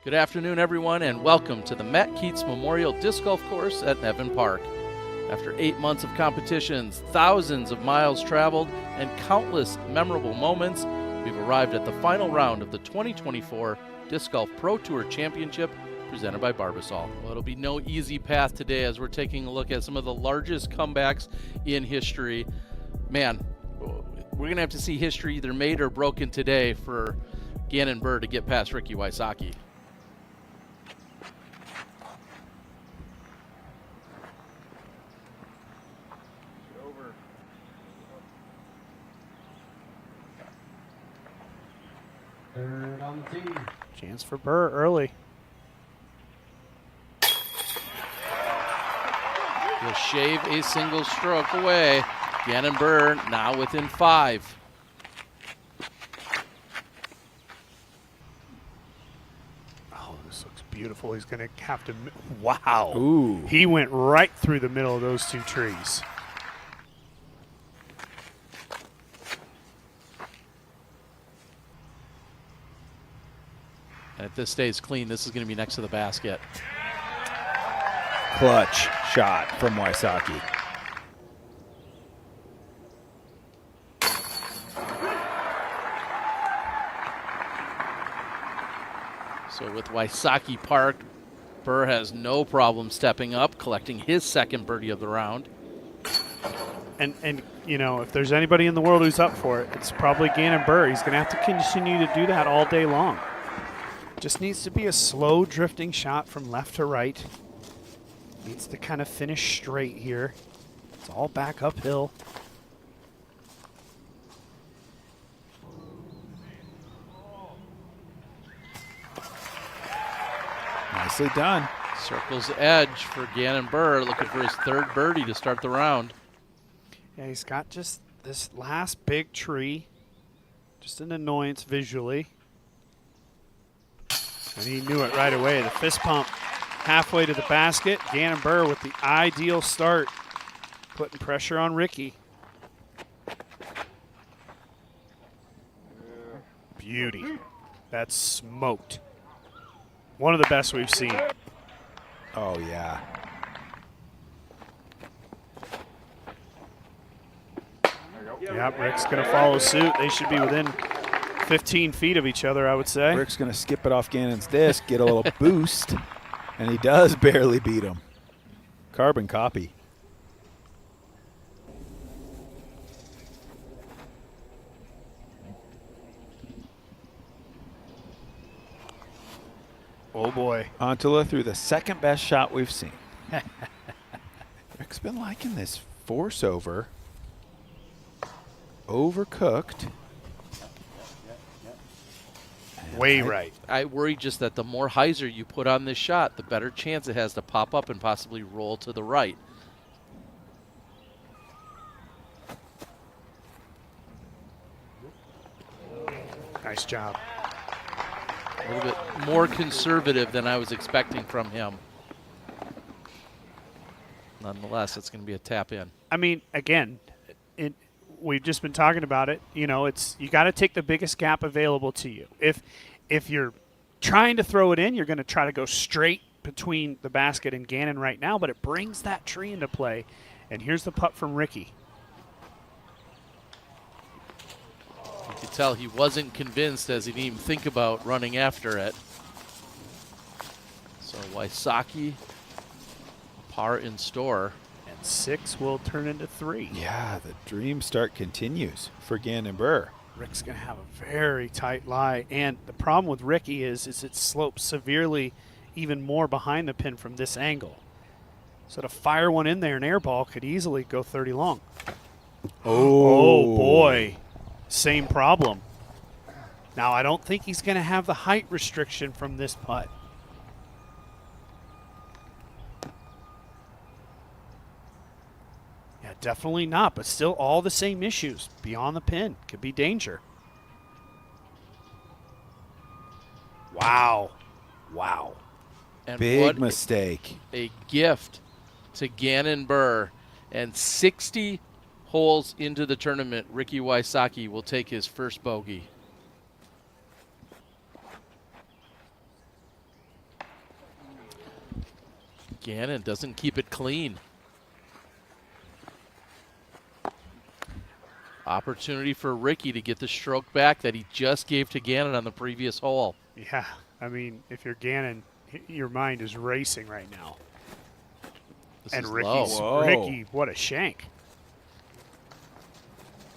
Good afternoon, everyone, and welcome to the Matt Keats Memorial Disc Golf Course at Nevin Park. After 8 months of competitions, thousands of miles traveled, and countless memorable moments, we've arrived at the final round of the 2024 Disc Golf Pro Tour Championship presented by Barbasol. Well, it'll be no easy path today as we're taking a look at some of the largest comebacks in history. Man, we're going to have to see history either made or broken today for Gannon Buhr to get past Ricky Wysocki. Third on the tee. Chance for Buhr early. He'll shave a single stroke away. Gannon Buhr now within 5. Oh, this looks beautiful. He's going to have to. Wow. Ooh. He went right through the middle of those two trees. And if this stays clean, this is going to be next to the basket. Clutch shot from Wysocki. So with Wysocki parked, Buhr has no problem stepping up, collecting his second birdie of the round. And you know, if there's anybody in the world who's up for it, it's probably Gannon Buhr. He's going to have to continue to do that all day long. Just needs to be a slow drifting shot from left to right. Needs to kind of finish straight here. It's all back uphill. Nicely done. Circles the edge for Gannon Buhr, looking for his third birdie to start the round. Yeah, he's got just this last big tree. Just an annoyance visually. And he knew it right away. The fist pump halfway to the basket. Gannon Buhr with the ideal start, putting pressure on Ricky. Beauty. That's smoked. One of the best we've seen. Oh, yeah. Yep, Rick's going to follow suit. They should be within 15 feet of each other, I would say. Rick's going to skip it off Gannon's disc, get a little boost, and he does barely beat him. Carbon copy. Oh, boy. Antula threw the second best shot we've seen. Rick's been liking this force over. Overcooked. Way right. I worry just that the more hyzer you put on this shot, the better chance it has to pop up and possibly roll to the right. Nice job. A little bit more conservative than I was expecting from him. Nonetheless, it's going to be a tap in. I mean, again, we've just been talking about it. You know, it's you got to take the biggest gap available to you. If you're trying to throw it in, you're going to try to go straight between the basket and Gannon right now, but it brings that tree into play. And here's the putt from Ricky. You could tell he wasn't convinced as he didn't even think about running after it. So Wysocki, par in store. And 6 will turn into 3. Yeah, the dream start continues for Gannon Buhr. Rick's going to have a very tight lie. And the problem with Ricky is it slopes severely even more behind the pin from this angle. So to fire one in there, an air ball could easily go 30 long. Oh, boy. Same problem. Now, I don't think he's going to have the height restriction from this putt. Yeah, definitely not, but still all the same issues. Beyond the pin. Could be danger. Wow. Wow. And Big what mistake. a gift to Gannon Buhr. And 60 holes into the tournament, Ricky Wysocki will take his first bogey. Gannon doesn't keep it clean. Opportunity for Ricky to get the stroke back that he just gave to Gannon on the previous hole. Yeah, I mean, if you're Gannon, your mind is racing right now. This And is Ricky's, low. Ricky, what a shank.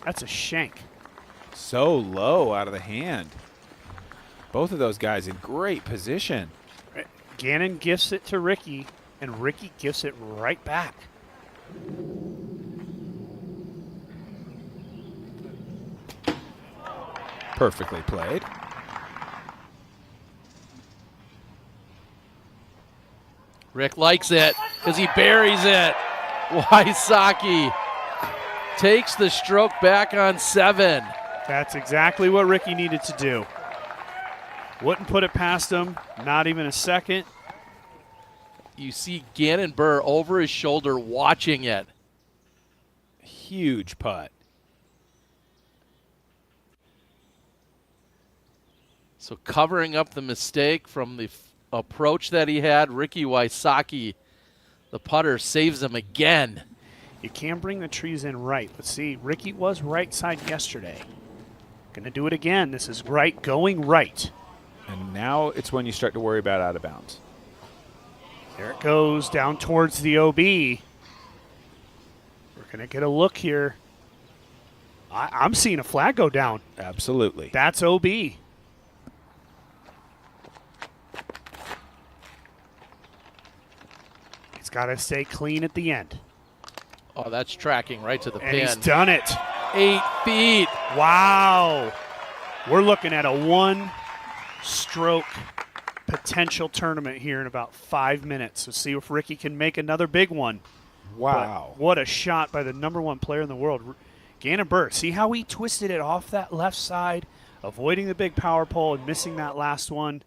That's a shank. So low out of the hand. Both of those guys in great position. Gannon gifts it to Ricky, and Ricky gifts it right back. Perfectly played. Rick likes it because he buries it. Wysocki takes the stroke back on 7. That's exactly what Ricky needed to do. Wouldn't put it past him, not even a second. You see Gannon Buhr over his shoulder watching it. Huge putt. So covering up the mistake from the approach that he had, Ricky Wysocki, the putter, saves him again. You can bring the trees in right. Let's see, Ricky was right side yesterday. Gonna do it again. This is right, going right. And now it's when you start to worry about out of bounds. There it goes, down towards the OB. We're gonna get a look here. I'm seeing a flag go down. Absolutely. That's OB. He's got to stay clean at the end. Oh, that's tracking right to the And pin. he's done it. 8 feet. Wow. We're looking at a one-stroke potential tournament here in about 5 minutes. So see if Ricky can make another big one. Wow. But what a shot by the #1 player in the world, Gannon Buhr. See how he twisted it off that left side, avoiding the big power pole and missing that last one.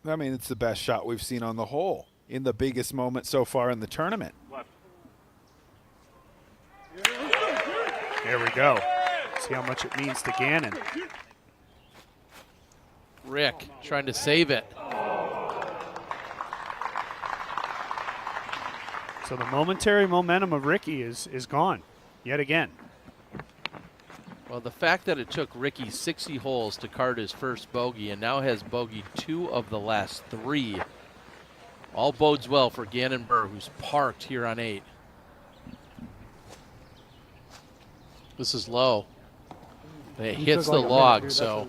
I mean, it's the best shot we've seen on the hole in the biggest moment so far in the tournament. There we go. See how much it means to Gannon. Rick trying to save it. So the momentary momentum of Ricky is gone yet again. Well, the fact that it took Ricky 60 holes to card his first bogey and now has bogeyed 2 of the last 3 all bodes well for Gannon Buhr, who's parked here on 8. This is low. It hits the log, so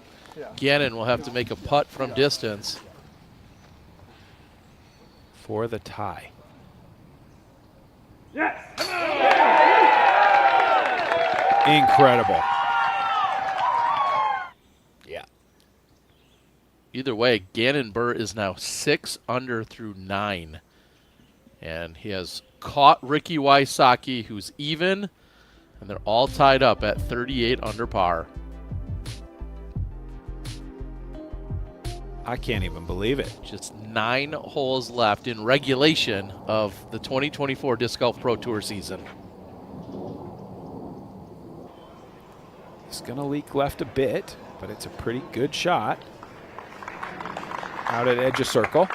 Gannon will have to make a putt from distance. For the tie. Incredible. Yeah. Either way, Gannon Buhr is now 6 under through 9. And he has caught Ricky Wysocki, who's even, and they're all tied up at 38 under par. I can't even believe it. Just 9 holes left in regulation of the 2024 Disc Golf Pro Tour season. It's going to leak left a bit, but it's a pretty good shot. Out at edge of circle.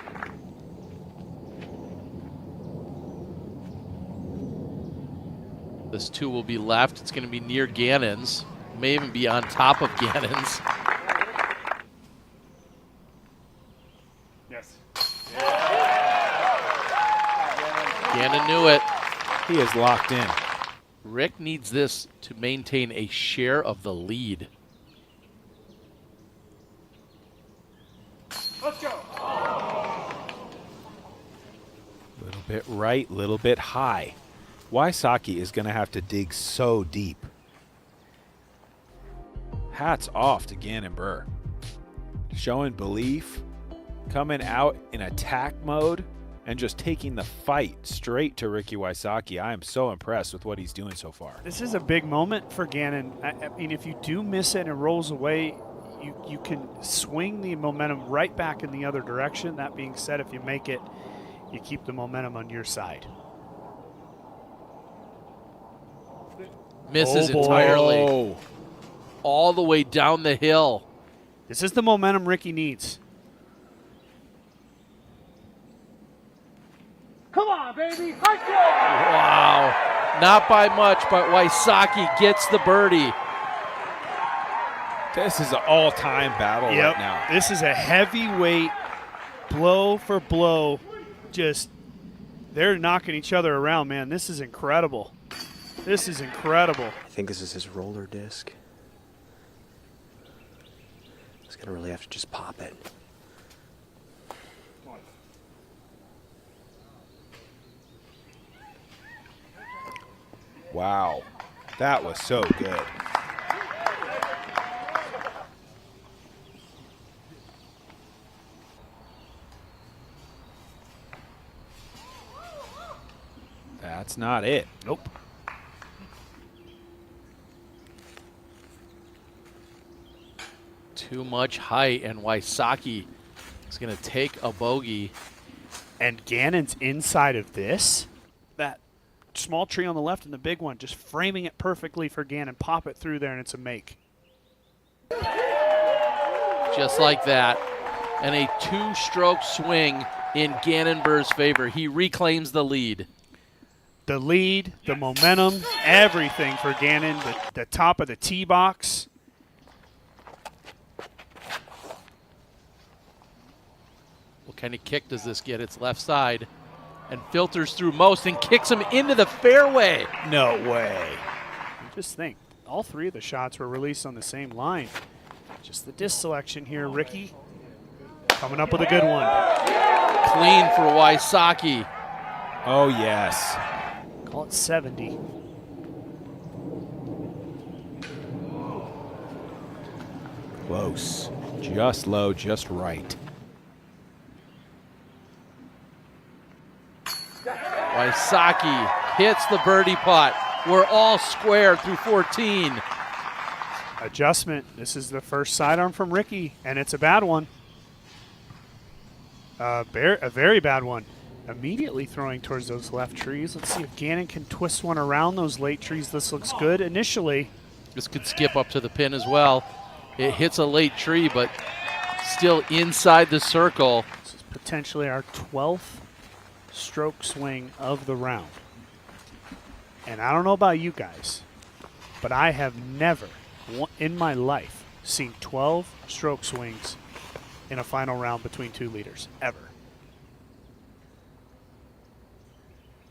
This 2 will be left. It's going to be near Gannon's. May even be on top of Gannon's. Yes. Gannon knew it. He is locked in. Rick needs this to maintain a share of the lead. Let's go. Little bit right, little bit high. Wysocki is going to have to dig so deep. Hats off to Gannon Buhr. Showing belief, coming out in attack mode, and just taking the fight straight to Ricky Wysocki. I am so impressed with what he's doing so far. This is a big moment for Gannon. I mean, if you do miss it and it rolls away, you can swing the momentum right back in the other direction. That being said, if you make it, you keep the momentum on your side. Misses Oh, boy. entirely. Oh, All the way down the hill. This is the momentum Ricky needs. Come on, baby. Hike it. Wow. Not by much, but Wysocki gets the birdie. This is an all-time battle right now. This is a heavyweight, blow for blow. Just, they're knocking each other around, man. This is incredible. This is incredible. I think this is his roller disc. He's gonna really have to just pop it. Wow. That was so good. That's not it. Nope. Too much height, and Wysocki is going to take a bogey. And Gannon's inside of this. That small tree on the left and the big one, just framing it perfectly for Gannon. Pop it through there, and it's a make. Just like that. And a two-stroke swing in Gannon Buhr's favor. He reclaims the lead. The lead, the momentum, everything for Gannon. The top of the tee box. What kind of kick does this get? It's left side. And filters through most and kicks him into the fairway. No way. Just think, all three of the shots were released on the same line. Just the disc selection here, Ricky. Coming up with a good one. Clean for Wysocki. Oh, yes. Call it 70. Close. Just low, just right. Wysocki hits the birdie putt. We're all square through 14. Adjustment. This is the first sidearm from Ricky, and it's a bad one. A very bad one. Immediately throwing towards those left trees. Let's see if Gannon can twist one around those late trees. This looks good initially. This could skip up to the pin as well. It hits a late tree, but still inside the circle. This is potentially our 12th stroke swing of the round. And I don't know about you guys, but I have never in my life seen 12 stroke swings in a final round between two leaders, ever.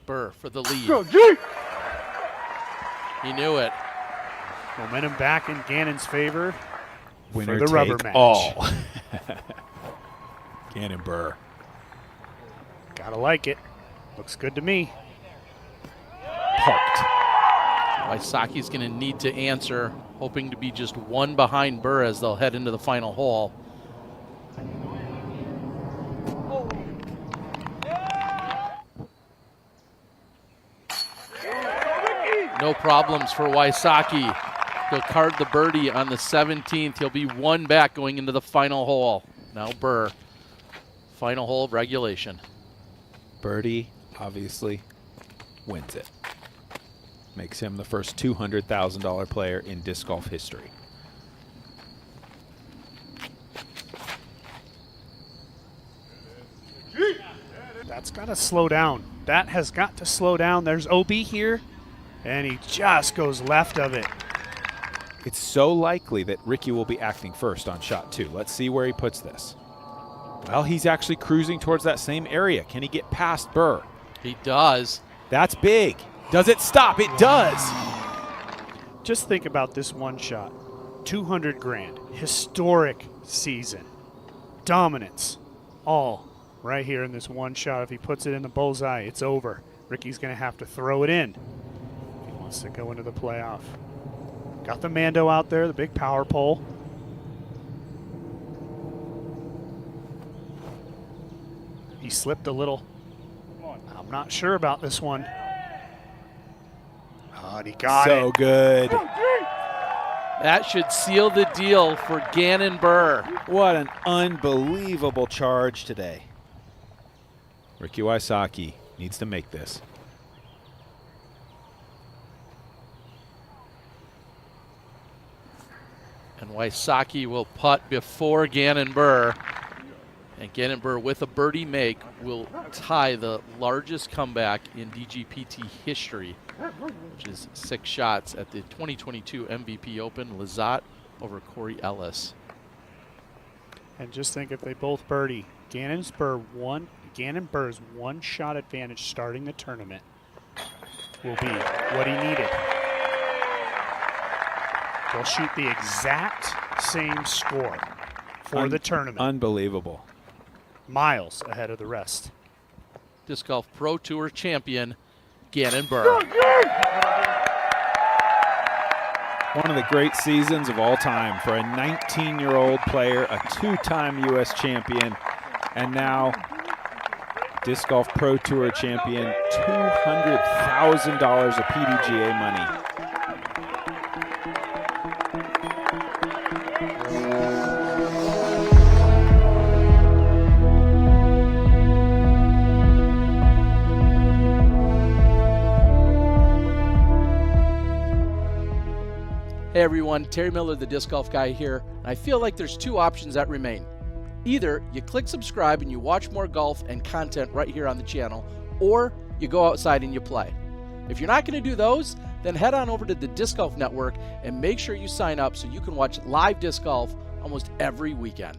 Buhr for the lead. Go, G. He knew it. Momentum back in Gannon's favor. Winner for the rubber take match. all. Gannon Buhr. Gotta like it. Looks good to me. Parked. Wysocki's going to need to answer, hoping to be just one behind Buhr as they'll head into the final hole. No problems for Wysocki. He'll card the birdie on the 17th. He'll be one back going into the final hole. Now Buhr. Final hole of regulation. Birdie, obviously, wins it. Makes him the first $200,000 player in disc golf history. That's got to slow down. That has got to slow down. There's OB here, and he just goes left of it. It's so likely that Ricky will be acting first on shot 2. Let's see where he puts this. Well, he's actually cruising towards that same area. Can he get past Buhr? He does. That's big. Does it stop? It does. Just think about this one shot. 200 grand. Historic season. Dominance. All right here in this one shot. If he puts it in the bullseye, it's over. Ricky's going to have to throw it in if he wants to go into the playoff. Got the Mando out there, the big power pole. He slipped a little. I'm not sure about this one. Oh, and he got it. So good. That should seal the deal for Gannon Buhr. What an unbelievable charge today. Ricky Wysocki needs to make this. And Wysocki will putt before Gannon Buhr. And Gannon Buhr with a birdie make will tie the largest comeback in DGPT history, which is 6 shots at the 2022 MVP Open, Lizotte over Corey Ellis. And just think if they both birdie, Gannon Buhr's 1 shot advantage starting the tournament will be what he needed. They'll shoot the exact same score for the tournament. Unbelievable. Miles ahead of the rest. Disc Golf Pro Tour champion, Gannon Buhr. One of the great seasons of all time for a 19-year-old player, a 2-time U.S. champion, and now Disc Golf Pro Tour champion, $200,000 of PDGA money. Hey everyone, Terry Miller, the Disc Golf Guy here. And I feel like there's 2 options that remain. Either you click subscribe and you watch more golf and content right here on the channel, or you go outside and you play. If you're not going to do those, then head on over to the Disc Golf Network and make sure you sign up so you can watch live disc golf almost every weekend.